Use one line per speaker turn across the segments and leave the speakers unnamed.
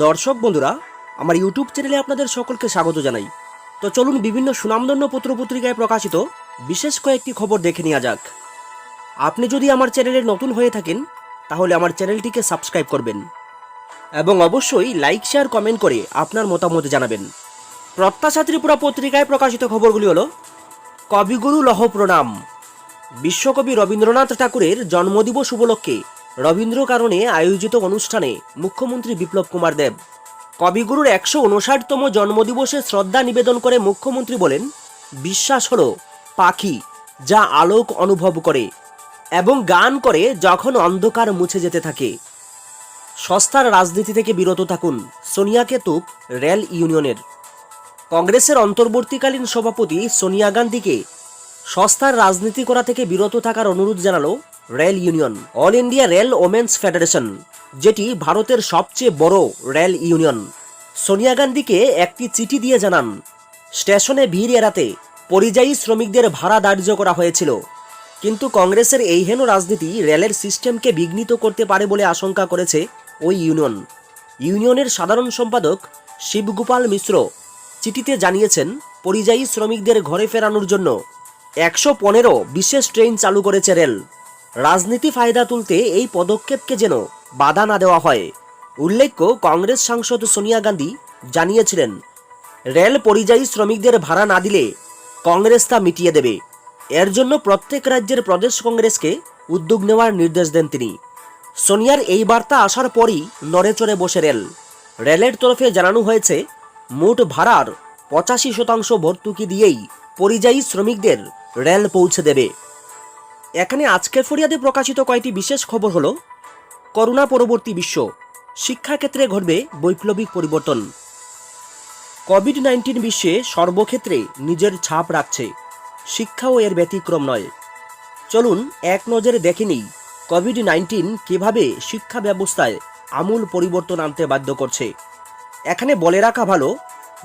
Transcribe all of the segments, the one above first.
দর্শক বন্ধুরা, আমার ইউটিউব চ্যানেলে আপনাদের সকলকে স্বাগত জানাই। তো চলুন বিভিন্ন সুনামধন্য পত্রপত্রিকায় প্রকাশিত বিশেষ কয়েকটি খবর দেখে নেওয়া যাক। আপনি যদি আমার চ্যানেলে নতুন হয়ে থাকেন তাহলে আমার চ্যানেলটিকে সাবস্ক্রাইব করবেন এবং অবশ্যই লাইক শেয়ার কমেন্ট করে আপনার মতামত জানাবেন। প্রত্যাশা ত্রিপুরা পত্রিকায় প্রকাশিত খবরগুলি হলো: কবিগুরু লহ প্রণাম। বিশ্বকবি রবীন্দ্রনাথ ঠাকুরের জন্মদিবস উপলক্ষে রবীন্দ্র কারণে আয়োজিত অনুষ্ঠানে মুখ্যমন্ত্রী বিপ্লব কুমার দেব কবিগুরুর 159তম জন্মদিবসে শ্রদ্ধা নিবেদন করে মুখ্যমন্ত্রী বলেন, বিশ্বাস হলো পাখি যা আলোক অনুভব করে এবং গান করে যখন অন্ধকার মুছে যেতে থাকে। সস্তার রাজনীতি থেকে বিরত থাকুন, সোনিয়াকে তুপ রেল ইউনিয়নের। কংগ্রেসের অন্তর্বর্তীকালীন সভাপতি সোনিয়া গান্ধীকে সস্তার রাজনীতি করা থেকে বিরত থাকার অনুরোধ জানালো rail union, all India rail women's federation, যেটি ভারতের সবচেয়ে বড় রেল ইউনিয়ন। সোনিয়া গান্ধীকে একটি চিঠি দিয়ে জানান, স্টেশনে ভিড় এড়াতে পরিযায়ী শ্রমিকদের ভাড়া ধার্য করা হয়েছিল, কিন্তু কংগ্রেসের এই হেন রাজনীতি রেলের সিস্টেমকে বিঘ্নিত করতে পারে বলে আশঙ্কা করেছে ওই ইউনিয়ন। ইউনিয়নের সাধারণ সম্পাদক শিবগোপাল মিশ্র চিঠিতে জানিয়েছেন, পরিযায়ী শ্রমিকদের ঘরে ফেরানোর জন্য 115 বিশেষ ট্রেন চালু করেছে রেল। রাজনীতি ফায়দা তুলতে এই পদক্ষেপকে যেন বাধা না দেওয়া হয়। উল্লেখ্য, কংগ্রেস সাংসদ সোনিয়া গান্ধী জানিয়েছিলেন, রেল পরিযায়ী শ্রমিকদের ভাড়া না দিলে কংগ্রেস তা মিটিয়ে দেবে। এর জন্য প্রত্যেক রাজ্যের প্রদেশ কংগ্রেসকে উদ্যোগ নেওয়ার নির্দেশ দেন তিনি। সোনিয়ার এই বার্তা আসার পরই নড়েচড়ে বসে রেল। রেলের তরফে জানানো হয়েছে, মোট ভাড়ার 85% ভর্তুকি দিয়েই পরিযায়ী শ্রমিকদের রেল পৌঁছে দেবে। এখানে আজকের ফরিয়াদে প্রকাশিত কয়েকটি বিশেষ খবর হলো: করোনা পরবর্তী বিশ্ব, শিক্ষাক্ষেত্রে ঘটবে বৈপ্লবিক পরিবর্তন। কোভিড-19 বিশ্বে সর্বক্ষেত্রে নিজের ছাপ রাখছে, শিক্ষাও এর ব্যতিক্রম নয়। চলুন এক নজরে দেখে নিই কোভিড-19 কিভাবে শিক্ষা ব্যবস্থায় আমূল পরিবর্তন আনতে বাধ্য করছে। এখানে বলে রাখা ভালো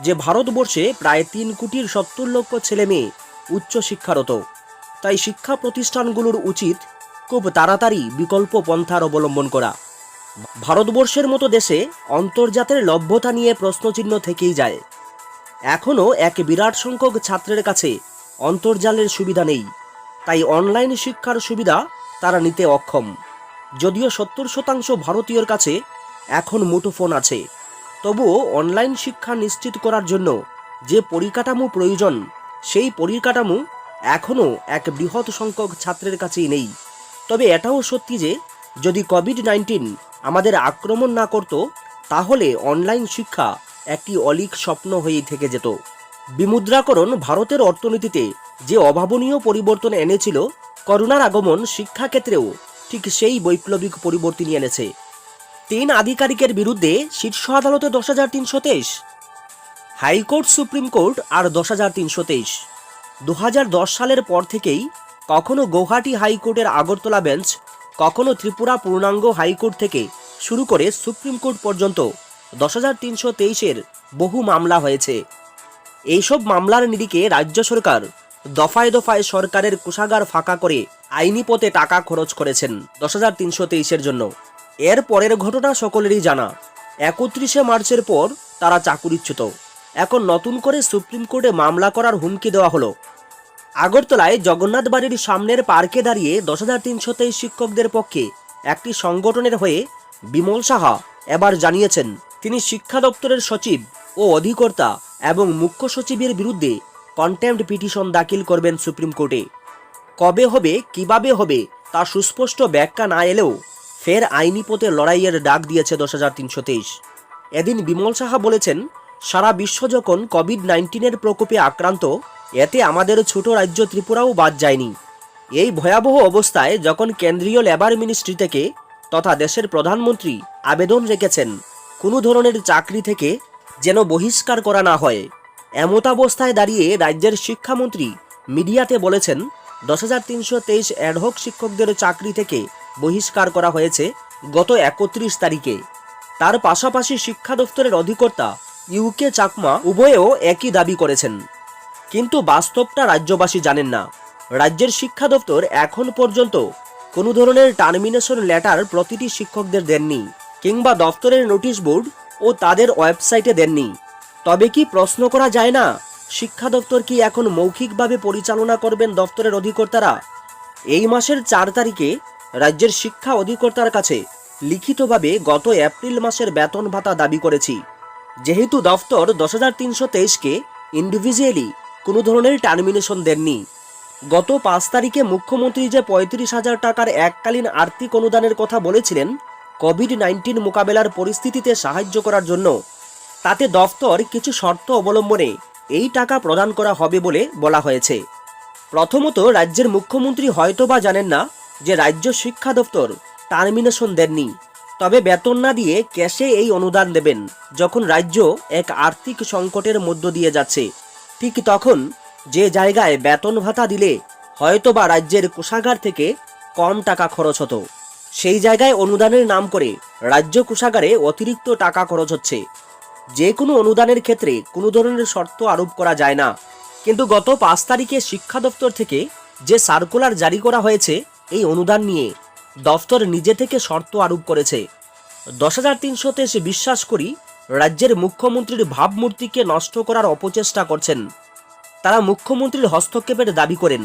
যে ভারতবর্ষে প্রায় 3,70,00,000 ছেলে মেয়ে উচ্চ শিক্ষারত। তাই শিক্ষা প্রতিষ্ঠানগুলোর উচিত খুব তাড়াতাড়ি বিকল্প পন্থার অবলম্বন করা। ভারতবর্ষের মতো দেশে অন্তর্জাতের লভ্যতা নিয়ে প্রশ্নচিহ্ন থেকেই যায়। এখনও এক বিরাট সংখ্যক ছাত্রের কাছে অন্তর্জালের সুবিধা নেই, তাই অনলাইন শিক্ষার সুবিধা তারা নিতে অক্ষম। যদিও 70% ভারতীয়র কাছে এখন মুঠোফোন আছে, তবুও অনলাইন শিক্ষা নিশ্চিত করার জন্য যে পরিকাঠামো প্রয়োজন, সেই পরিকাঠামো এখনও এক বৃহৎ সংখ্যক ছাত্রের কাছেই নেই। তবে এটাও সত্যি যে যদি কোভিড-19 আমাদের আক্রমণ না করত, তাহলে অনলাইন শিক্ষা একটি অলীক স্বপ্ন হয়েই থেকে যেত। বিমুদ্রাকরণ ভারতের অর্থনীতিতে যে অভাবনীয় পরিবর্তন এনেছিল, করোনার আগমন শিক্ষাক্ষেত্রেও ঠিক সেই বৈপ্লবিক পরিবর্তনই এনেছে। 3 আধিকারিকের বিরুদ্ধে শীর্ষ আদালতে 10,323, হাইকোর্ট সুপ্রিম কোর্ট আর 10,323। 2010 সালের পর থেকেই কখনো গৌহাটি হাইকোর্টের আগরতলা বেঞ্চ, কখনো ত্রিপুরা পূর্ণাঙ্গ হাইকোর্ট থেকে শুরু করে সুপ্রিম কোর্ট পর্যন্ত 10,323-এর বহু মামলা হয়েছে। এইসব মামলার নিরিখে রাজ্য সরকার দফায় দফায় সরকারের কোষাগার ফাঁকা করে আইনি পথে টাকা খরচ করেছেন 10,323-এর জন্য। এর পরের ঘটনা সকলেরই জানা। 31শে মার্চের পর তারা চাকুরিচ্যুত। এখন নতুন করে সুপ্রিম কোর্টে মামলা করার হুমকি দেওয়া হলো। আগরতলায় জগন্নাথ বাড়ির সামনের পার্কে দাঁড়িয়ে 10,323 শিক্ষকদের পক্ষে একটি সংগঠনের হয়ে বিমল সাহা এবার জানিয়েছেন, তিনি শিক্ষা দপ্তরের সচিব ও অধিকর্তা এবং মুখ্য সচিবের বিরুদ্ধে কন্টেম্পট পিটিশন দাখিল করবেন সুপ্রিম কোর্টে। কবে হবে, কিভাবে হবে তা সুস্পষ্ট ব্যাখ্যা না এলেও ফের আইনি পথে লড়াইয়ের ডাক দিয়েছে 10,323। এদিন বিমল সাহা বলেছেন, সারা বিশ্ব যখন কোভিড-19-এর প্রকোপে আক্রান্ত, এতে আমাদের ছোট রাজ্য ত্রিপুরাও বাদ যায়নি। এই ভয়াবহ অবস্থায় যখন কেন্দ্রীয় লেবার মিনিস্ট্রি থেকে তথা দেশের প্রধানমন্ত্রী আবেদন রেখেছেন কোনো ধরনের চাকরি থেকে যেন বহিষ্কার করা না হয়, এমতাবস্থায় দাঁড়িয়ে রাজ্যের শিক্ষামন্ত্রী মিডিয়াতে বলেছেন 10,323 অ্যাডহক শিক্ষকদের চাকরি থেকে বহিষ্কার করা হয়েছে গত 31 তারিখে। তার পাশাপাশি শিক্ষা দপ্তরের অধিকর্তা ইউকে চাকমা উভয়েও একই দাবি করেছেন। কিন্তু বাস্তবটা রাজ্যবাসী জানেন না। রাজ্যের শিক্ষা দপ্তর এখন পর্যন্ত কোনো ধরনের টার্মিনেশন লেটার প্রতিটি শিক্ষকদের দেননি, কিংবা দপ্তরের নোটিশ বোর্ড ও তাদের ওয়েবসাইটে দেননি। তবে কি প্রশ্ন করা যায় না, শিক্ষা দপ্তর কি এখন মৌখিকভাবে পরিচালনা করবেন দপ্তরের অধিকর্তারা? এই মাসের 4 তারিখে রাজ্যের শিক্ষা অধিকর্তার কাছে লিখিতভাবে গত এপ্রিল মাসের বেতন ভাতা দাবি করেছি। যেহেতু দপ্তর 10,323কে ইন্ডিভিজুয়ালি কোনো ধরনের টার্মিনেশন দেননি, গত 5 তারিখে মুখ্যমন্ত্রী যে 35,000 টাকার এককালীন আর্থিক অনুদানের কথা বলেছিলেন কোভিড-19 মোকাবেলার পরিস্থিতিতে সাহায্য করার জন্য, তাতে দপ্তর কিছু শর্ত অবলম্বনে এই টাকা প্রদান করা হবে বলে বলা হয়েছে। প্রথমত, রাজ্যের মুখ্যমন্ত্রী হয়তোবা জানেন না যে রাজ্য শিক্ষা দপ্তর টার্মিনেশন দেননি, তবে বেতন না দিয়ে ক্যাশে এই অনুদান দেবেন যখন রাজ্য এক আর্থিক সংকটের মধ্য দিয়ে যাচ্ছে। ঠিক তখন যে জায়গায় বেতন ভাতা দিলে হয়তোবা রাজ্যের কোষাগার থেকে কম টাকা খরচ হতো, সেই জায়গায় অনুদানের নাম করে রাজ্য কোষাগারে অতিরিক্ত টাকা খরচ হচ্ছে। যে কোনো অনুদানের ক্ষেত্রে কোনো ধরনের শর্ত আরোপ করা যায় না, কিন্তু গত 5 তারিখে শিক্ষা দপ্তর থেকে যে সার্কুলার জারি করা হয়েছে এই অনুদান নিয়ে দপ্তর নিজে থেকে শর্ত আরোপ করেছে। 10,323 বিশ্বাস করি রাজ্যের মুখ্যমন্ত্রীর ভাবমূর্তিকে নষ্ট করার অপচেষ্টা করছেন। তারা মুখ্যমন্ত্রীর হস্তক্ষেপের দাবি করেন।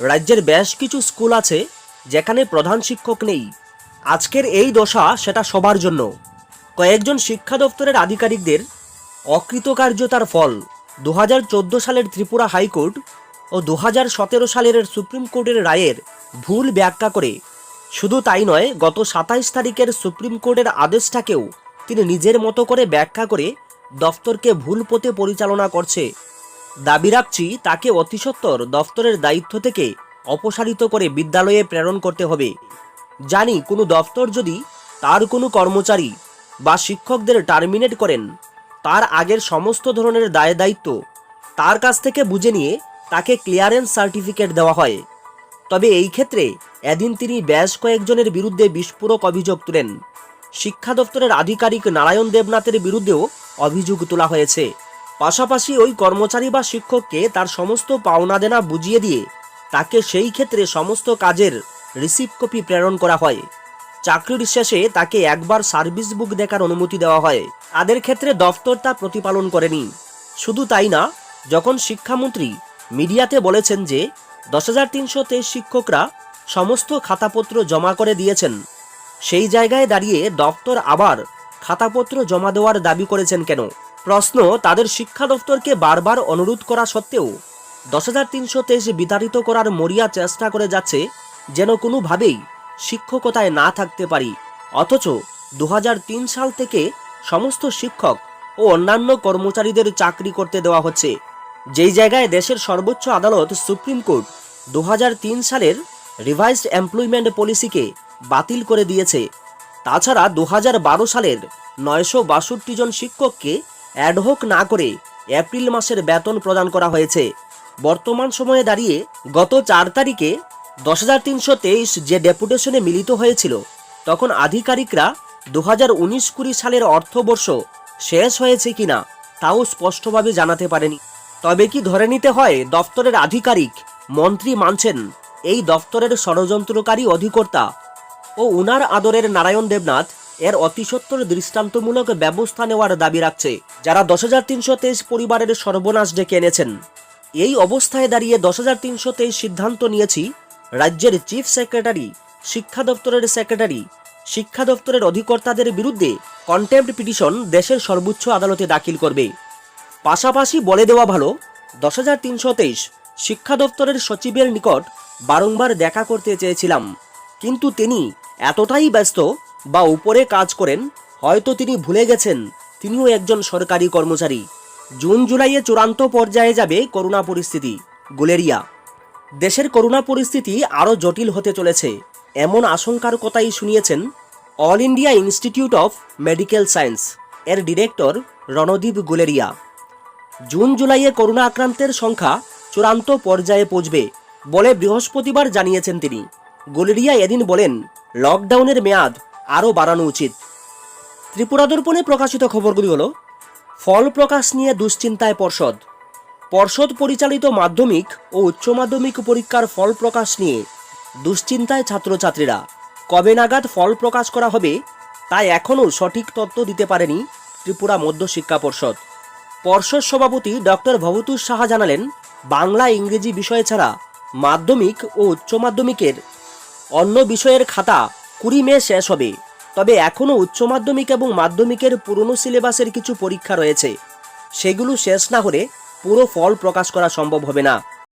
রাজ্যের বেশ কিছু স্কুল আছে যেখানে প্রধান শিক্ষক নেই। আজকের এই দশা সেটা সবার জন্য। কয়েকজন শিক্ষা দপ্তরের আধিকারিকদের অকৃতকার্যতার ফল 2014 সালের ত্রিপুরা হাইকোর্ট ও 2017 সালের সুপ্রিম কোর্টের রায়ের ভুল ব্যাখ্যা করে। শুধু তাই নয়, গত 27 তারিখের সুপ্রিম কোর্টের আদেশটাকেও তিনি নিজের মতো করে ব্যাখ্যা করে দফতরকে ভুল পথে পরিচালনা করছে। দাবি রাখছি তাকে অতিসত্বর দফতরের দায়িত্ব থেকে অপসারিত করে বিদ্যালয়ে প্রেরণ করতে হবে। জানি কোনো দফতর যদি তার কোনো কর্মচারী বা শিক্ষকদের টার্মিনেট করেন, তার আগের সমস্ত ধরনের দায় দায়িত্ব তার কাছ থেকে বুঝে নিয়ে তাকে ক্লিয়ারেন্স সার্টিফিকেট দেওয়া হয়। তবে এই ক্ষেত্রে এদিন তিনি বেশ কয়েকজনের বিরুদ্ধে বিস্ফোরক অভিযোগ তুলেন। শিক্ষা দপ্তরের আধিকারিক নারায়ণ দেবনাথের বিরুদ্ধেও অভিযোগ তোলা হয়েছে। পাশাপাশি ওই কর্মচারী বা শিক্ষককে তার সমস্ত পাওনা দেনা বুঝিয়ে দিয়ে তাকে সেই ক্ষেত্রে সমস্ত কাজের রিসিপ্ট কপি প্রেরণ করা হয়। চাকরির শেষে তাকে একবার সার্ভিস বুক দেখার অনুমতি দেওয়া হয়। তাদের ক্ষেত্রে দফতর তা প্রতিপালন করেনি। শুধু তাই না, যখন শিক্ষামন্ত্রী মিডিয়াতে বলেছেন যে 10,323 শিক্ষকরা সমস্ত খাতাপত্র জমা করে দিয়েছেন, সেই জায়গায় দাঁড়িয়ে দপ্তর আবার খাতাপত্র জমা দেওয়ার দাবি করেছেন কেন? প্রশ্ন, তাদের শিক্ষা দপ্তরকে বারবার অনুরোধ করা সত্ত্বেও 10,323 বিতাড়িত করার মরিয়া চেষ্টা করে যাচ্ছে যেন কোনোভাবেই শিক্ষকতায় না থাকতে পারি। অথচ 2003 সাল থেকে সমস্ত শিক্ষক ও অন্যান্য কর্মচারীদের চাকরি করতে দেওয়া হচ্ছে, যেই জায়গায় দেশের সর্বোচ্চ আদালত সুপ্রিম কোর্ট 2003 সালের রিভাইজড এমপ্লয়মেন্ট পলিসিকে বাতিল করে দিয়েছে। তাছাড়া 2012 সালের 962 জন শিক্ষককে অ্যাডহক না করে এপ্রিল মাসের বেতন প্রদান করা হয়েছে। বর্তমান সময়ে দাঁড়িয়ে গত 4 তারিখে 10,323 যে ডেপুটেশনে মিলিত হয়েছিল, তখন আধিকারিকরা 2019-20 সালের অর্থবর্ষ শেষ হয়েছে কিনা তাও স্পষ্টভাবে জানাতে পারেনি। তবে কি ধরে নিতে হয় দফতরের আধিকারিক মন্ত্রী মানছেন এই দফতরের ষড়যন্ত্রকারী অধিকর্তা ও উনার আদরের নারায়ণ দেবনাথ এর অতিসত্বর দৃষ্টান্তমূলক ব্যবস্থা নেওয়ার দাবি রাখছে, যারা 10,323 পরিবারের সর্বনাশ ডেকে এনেছেন? এই অবস্থায় দাঁড়িয়ে 10,323 সিদ্ধান্ত নিয়েছি রাজ্যের চিফ সেক্রেটারি, শিক্ষা দপ্তরের সেক্রেটারি, শিক্ষা দপ্তরের অধিকর্তাদের বিরুদ্ধে কন্টেম্পট পিটিশন দেশের সর্বোচ্চ আদালতে দাখিল করবে। পাশাপাশি বলে দেওয়া ভালো, 10,323 শিক্ষা দপ্তরের সচিবের নিকট বারংবার দেখা করতে চেয়েছিলাম, কিন্তু তিনি এতটাই ব্যস্ত বা উপরে কাজ করেন, হয়তো তিনি ভুলে গেছেন তিনিও একজন সরকারি কর্মচারী। জুন জুলাইয়ে চূড়ান্ত পর্যায়ে যাবে করোনা পরিস্থিতি। গুলেরিয়া, দেশের করোনা পরিস্থিতি আরও জটিল হতে চলেছে এমন আশঙ্কার কথাই শুনিয়েছেন all India Institute of medical science এর ডিরেক্টর রণদীপ গুলেরিয়া। জুন জুলাইয়ে করোনা আক্রান্তের সংখ্যা চূড়ান্ত পর্যায়ে পৌঁছবে বলে বৃহস্পতিবার জানিয়েছেন তিনি। গুলেরিয়া এদিন বলেন, লকডাউনের মেয়াদ আরও বাড়ানো উচিত। ত্রিপুরা দর্পণে প্রকাশিত খবরগুলি হলো, ফল প্রকাশ নিয়ে দুশ্চিন্তায় পর্ষদ পরিচালিত মাধ্যমিক ও উচ্চ মাধ্যমিক পরীক্ষার ফল প্রকাশ নিয়ে দুশ্চিন্তায় ছাত্রছাত্রীরা। কবে নাগাদ ফল প্রকাশ করা হবে তা এখনও সঠিক তথ্য দিতে পারেনি ত্রিপুরা মধ্য শিক্ষা পর্ষদ। পর্ষদ সভাপতি ডক্টর ভবতোষ সাহা জানালেন, বাংলা ইংরেজি বিষয় ছাড়া মাধ্যমিক ও উচ্চ মাধ্যমিকের অন্য বিষয়ের খাতা 20 মে শেষ হবে। তবে এখনও উচ্চ মাধ্যমিক এবং মাধ্যমিকের পুরনো সিলেবাসের কিছু পরীক্ষা রয়েছে, সেগুলো শেষ না হলে পুরো ফল প্রকাশ করা সম্ভব হবে না।